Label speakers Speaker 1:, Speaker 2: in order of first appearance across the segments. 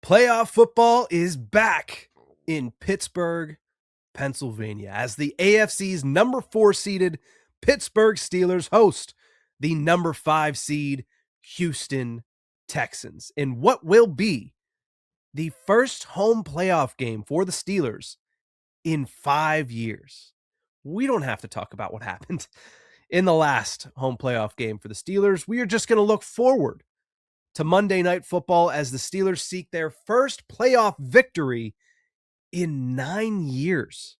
Speaker 1: Playoff football is back in Pittsburgh, Pennsylvania, as the AFC's number 4 seeded Pittsburgh Steelers host the number 5 seed Houston Texans in what will be the first home playoff game for the Steelers in 5 years. We don't have to talk about what happened in the last home playoff game for the Steelers. We are just going to look forward to Monday Night Football as the Steelers seek their first playoff victory in 9 years.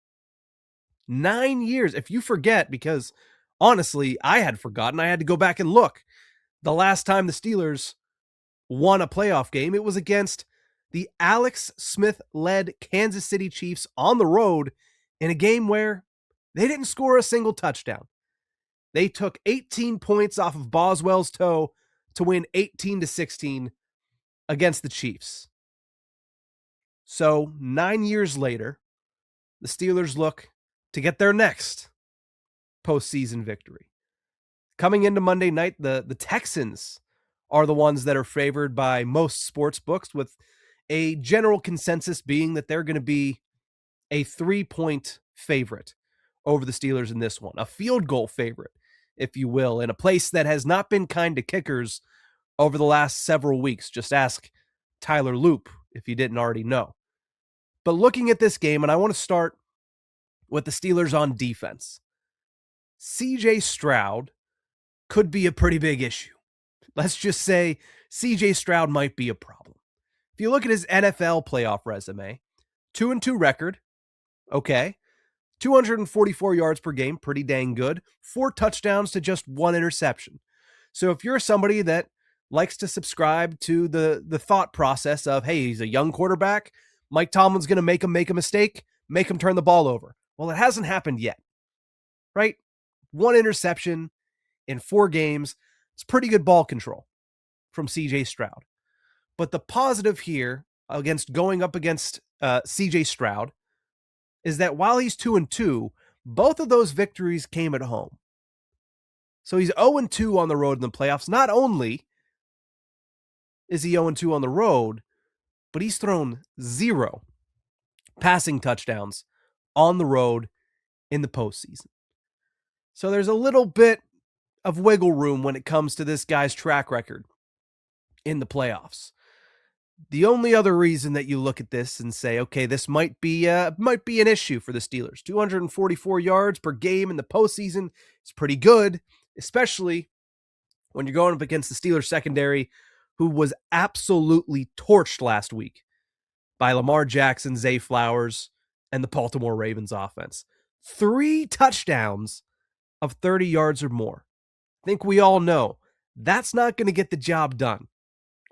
Speaker 1: 9 years. If you forget, because honestly, I had forgotten, I had to go back and look. The last time the Steelers won a playoff game, it was against the Alex Smith-led Kansas City Chiefs on the road in a game where they didn't score a single touchdown. They took 18 points off of Boswell's toe to win 18-16 against the Chiefs. So 9 years later, the Steelers look to get their next postseason victory. Coming into Monday night, the Texans are the ones that are favored by most sports books, with a general consensus being that they're going to be a 3-point favorite over the Steelers in this one, a field goal favorite, if you will, in a place that has not been kind to kickers over the last several weeks. Just ask Tyler Loop if you didn't already know. But looking at this game, and I want to start with the Steelers on defense. CJ Stroud could be a pretty big issue. Let's just say CJ Stroud might be a problem. If you look at his NFL playoff resume, 2-2 record, okay. 244 yards per game, pretty dang good. 4 touchdowns to just 1 interception. So if you're somebody that likes to subscribe to the thought process of, hey, he's a young quarterback, Mike Tomlin's going to make a mistake, make him turn the ball over. Well, it hasn't happened yet, right? 1 interception in 4 games. It's pretty good ball control from CJ Stroud. But the positive here going up against CJ Stroud is that while he's 2-2, both of those victories came at home. So he's 0-2 on the road in the playoffs. Not only is he 0-2 on the road, but he's thrown 0 passing touchdowns on the road in the postseason. So there's a little bit of wiggle room when it comes to this guy's track record in the playoffs. The only other reason that you look at this and say, okay, this might be an issue for the Steelers. 244 yards per game in the postseason is pretty good, especially when you're going up against the Steelers secondary, who was absolutely torched last week by Lamar Jackson, Zay Flowers, and the Baltimore Ravens offense. 3 touchdowns of 30 yards or more. I think we all know that's not going to get the job done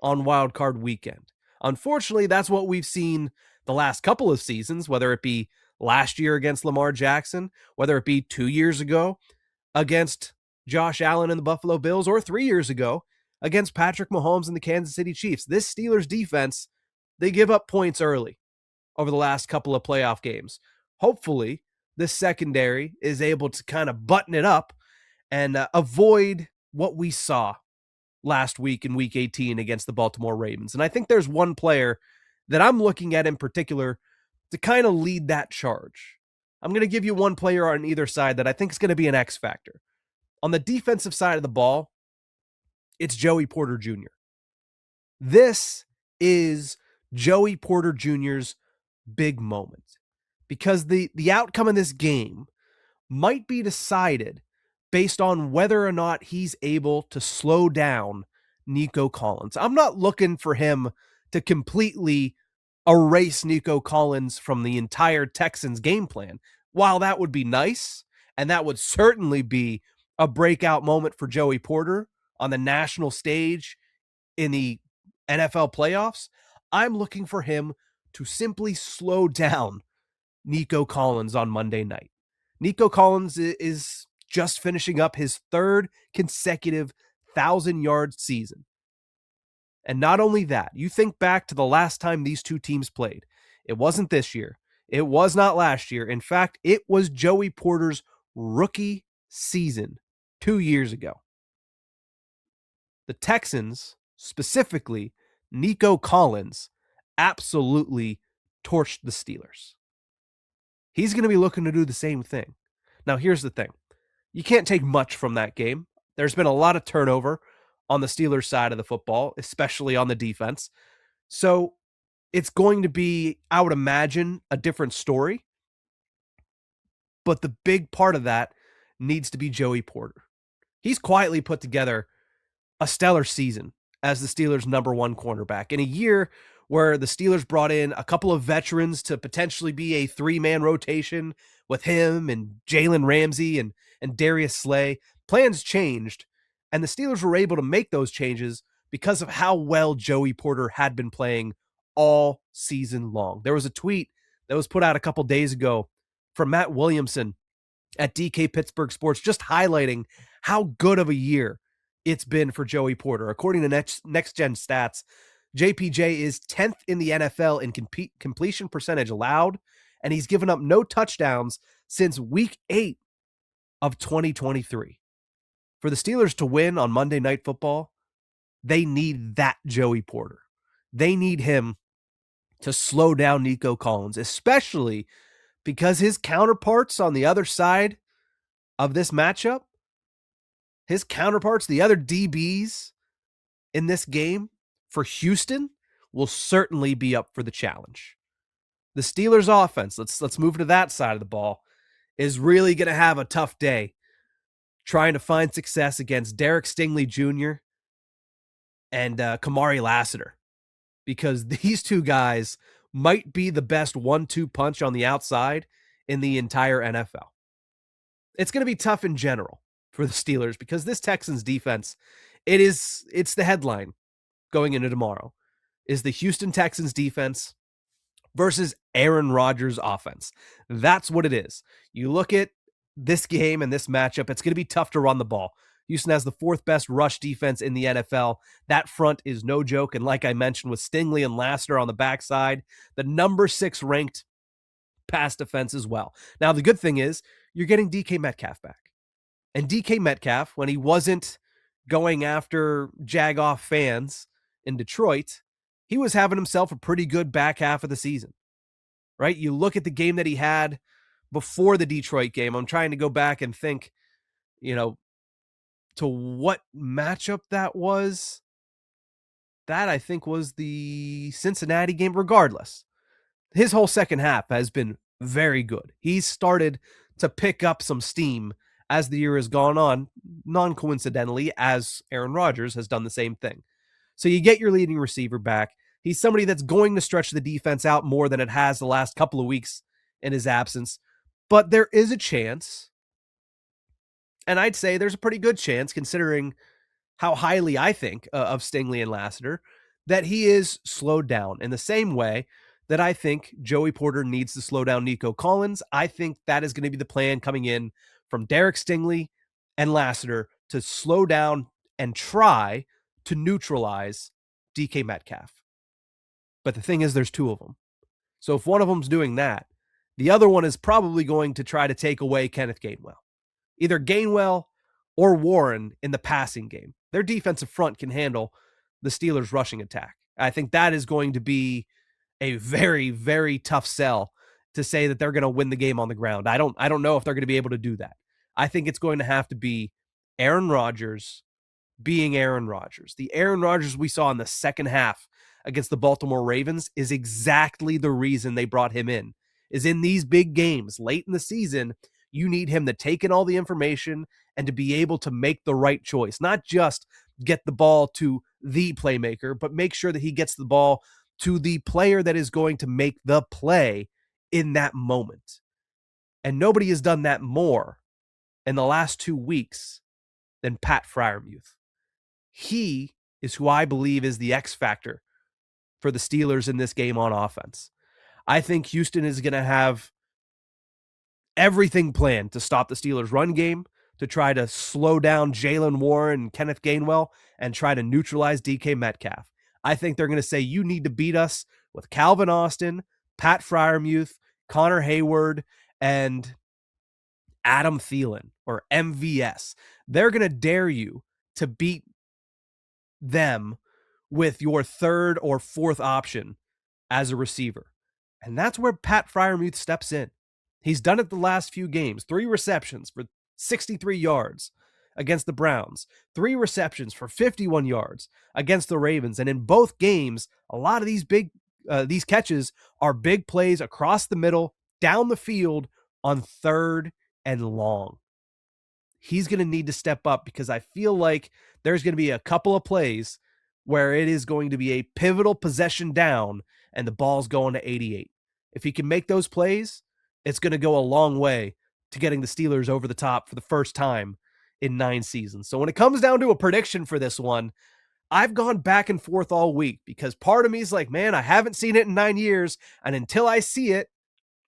Speaker 1: on Wild Card Weekend. Unfortunately, that's what we've seen the last couple of seasons, whether it be last year against Lamar Jackson, whether it be 2 years ago against Josh Allen and the Buffalo Bills, or 3 years ago against Patrick Mahomes and the Kansas City Chiefs. This Steelers defense, they give up points early over the last couple of playoff games. Hopefully, this secondary is able to kind of button it up and avoid what we saw last week in Week 18 against the Baltimore Ravens. And I think there's one player that I'm looking at in particular to kind of lead that charge. I'm going to give you one player on either side that I think is going to be an X factor. On the defensive side of the ball, it's Joey Porter Jr. This is Joey Porter Jr.'s big moment, because the outcome of this game might be decided based on whether or not he's able to slow down Nico Collins. I'm not looking for him to completely erase Nico Collins from the entire Texans game plan. While that would be nice, and that would certainly be a breakout moment for Joey Porter on the national stage in the NFL playoffs, I'm looking for him to simply slow down Nico Collins on Monday night. Nico Collins is just finishing up his 3rd consecutive 1,000-yard season. And not only that, you think back to the last time these two teams played. It wasn't this year. It was not last year. In fact, it was Joey Porter's rookie season 2 years ago. The Texans, specifically Nico Collins, absolutely torched the Steelers. He's going to be looking to do the same thing. Now, here's the thing. You can't take much from that game. There's been a lot of turnover on the Steelers side of the football, especially on the defense. So it's going to be, I would imagine, a different story. But the big part of that needs to be Joey Porter. He's quietly put together a stellar season as the Steelers' number one cornerback in a year where the Steelers brought in a couple of veterans to potentially be a three-man rotation with him and Jalen Ramsey and Darius Slay. Plans changed, and the Steelers were able to make those changes because of how well Joey Porter had been playing all season long. There was a tweet that was put out a couple days ago from Matt Williamson at DK Pittsburgh Sports, just highlighting how good of a year it's been for Joey Porter. According to Next Gen Stats, JPJ is 10th in the NFL in completion percentage allowed, and he's given up no touchdowns since week 8 of 2023. For the Steelers to win on Monday Night Football, they need that Joey Porter. They need him to slow down Nico Collins, especially because his counterparts on the other side of this matchup, his counterparts, the other DBs in this game for Houston, will certainly be up for the challenge. The Steelers offense, let's move to that side of the ball, is really going to have a tough day trying to find success against Derek Stingley Jr. and Kamari Lassiter, because these two guys might be the best 1-2 punch on the outside in the entire NFL. It's going to be tough in general for the Steelers because this Texans defense, it's the headline going into tomorrow, is the Houston Texans defense versus Aaron Rodgers offense. That's what it is. You look at this game and this matchup, it's going to be tough to run the ball. Houston has the 4th best rush defense in the NFL. That front is no joke. And like I mentioned with Stingley and Lassiter on the backside, the number 6 ranked pass defense as well. Now, the good thing is you're getting DK Metcalf back. And DK Metcalf, when he wasn't going after Jagoff fans in Detroit, he was having himself a pretty good back half of the season, right? You look at the game that he had before the Detroit game. I'm trying to go back and think, to what matchup that was. That, I think, was the Cincinnati game. Regardless, his whole second half has been very good. He's started to pick up some steam as the year has gone on, non-coincidentally, as Aaron Rodgers has done the same thing. So you get your leading receiver back. He's somebody that's going to stretch the defense out more than it has the last couple of weeks in his absence. But there is a chance, and I'd say there's a pretty good chance, considering how highly I think of Stingley and Lassiter, that he is slowed down in the same way that I think Joey Porter needs to slow down Nico Collins. I think that is going to be the plan coming in from Derek Stingley and Lassiter to slow down and try to neutralize DK Metcalf. But the thing is, there's 2 of them. So if one of them's doing that, the other one is probably going to try to take away Kenneth Gainwell. Either Gainwell or Warren in the passing game. Their defensive front can handle the Steelers' rushing attack. I think that is going to be a very, very tough sell to say that they're going to win the game on the ground. I don't know if they're going to be able to do that. I think it's going to have to be Aaron Rodgers being Aaron Rodgers. The Aaron Rodgers we saw in the second half against the Baltimore Ravens is exactly the reason they brought him in. Is in these big games late in the season, you need him to take in all the information and to be able to make the right choice. Not just get the ball to the playmaker, but make sure that he gets the ball to the player that is going to make the play in that moment. And nobody has done that more in the last 2 weeks than Pat Freiermuth. He is who I believe is the X factor for the Steelers in this game on offense. I think Houston is going to have everything planned to stop the Steelers' run game, to try to slow down Jalen Warren and Kenneth Gainwell, and try to neutralize DK Metcalf. I think they're going to say, you need to beat us with Calvin Austin, Pat Freiermuth, Connor Hayward, and Adam Thielen, or MVS. They're going to dare you to beat them with your 3rd or 4th option as a receiver. And that's where Pat Freiermuth steps in. He's done it the last few games. 3 receptions for 63 yards against the Browns. 3 receptions for 51 yards against the Ravens. And in both games, a lot of these catches are big plays across the middle, down the field on 3rd and long. He's going to need to step up because I feel like there's going to be a couple of plays where it is going to be a pivotal possession down and the ball's going to 88. If he can make those plays, it's going to go a long way to getting the Steelers over the top for the first time in 9 seasons. So when it comes down to a prediction for this one, I've gone back and forth all week because part of me is like, man, I haven't seen it in 9 years, and until I see it,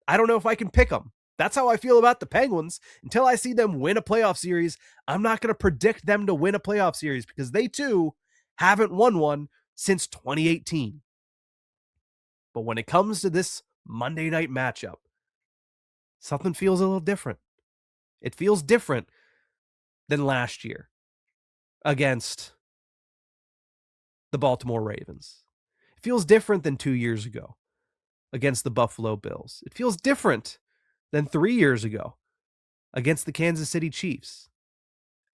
Speaker 1: I don't know if I can pick them. That's how I feel about the Penguins. Until I see them win a playoff series, I'm not going to predict them to win a playoff series because they too haven't won one since 2018. But when it comes to this Monday night matchup, something feels a little different. It feels different than last year against the Baltimore Ravens. It feels different than 2 years ago against the Buffalo Bills. It feels different than 3 years ago against the Kansas City Chiefs.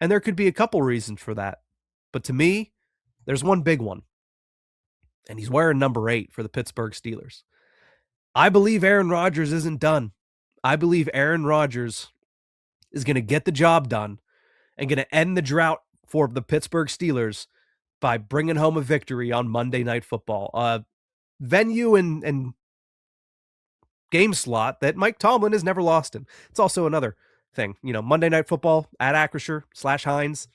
Speaker 1: And there could be a couple reasons for that. But to me, there's one big one. And he's wearing number 8 for the Pittsburgh Steelers. I believe Aaron Rodgers isn't done. I believe Aaron Rodgers is going to get the job done and going to end the drought for the Pittsburgh Steelers by bringing home a victory on Monday Night Football. Venue and game slot that Mike Tomlin has never lost in. It's also another thing. Monday Night Football at Acrisure/Heinz,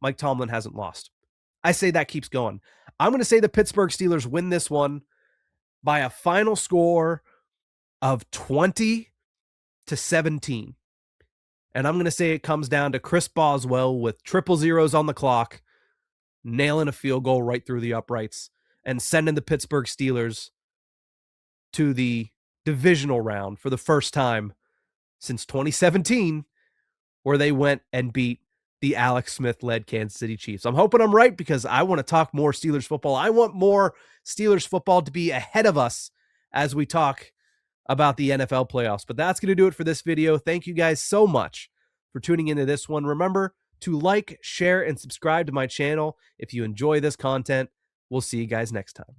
Speaker 1: Mike Tomlin hasn't lost. I say that keeps going. I'm going to say the Pittsburgh Steelers win this one by a final score of 20-17. And I'm going to say it comes down to Chris Boswell with 000s on the clock, nailing a field goal right through the uprights and sending the Pittsburgh Steelers to the divisional round for the first time since 2017, where they went and beat the Alex Smith-led Kansas City Chiefs. I'm hoping I'm right because I want to talk more Steelers football. I want more Steelers football to be ahead of us as we talk about the NFL playoffs. But that's going to do it for this video. Thank you guys so much for tuning into this one. Remember to like, share, and subscribe to my channel if you enjoy this content. We'll see you guys next time.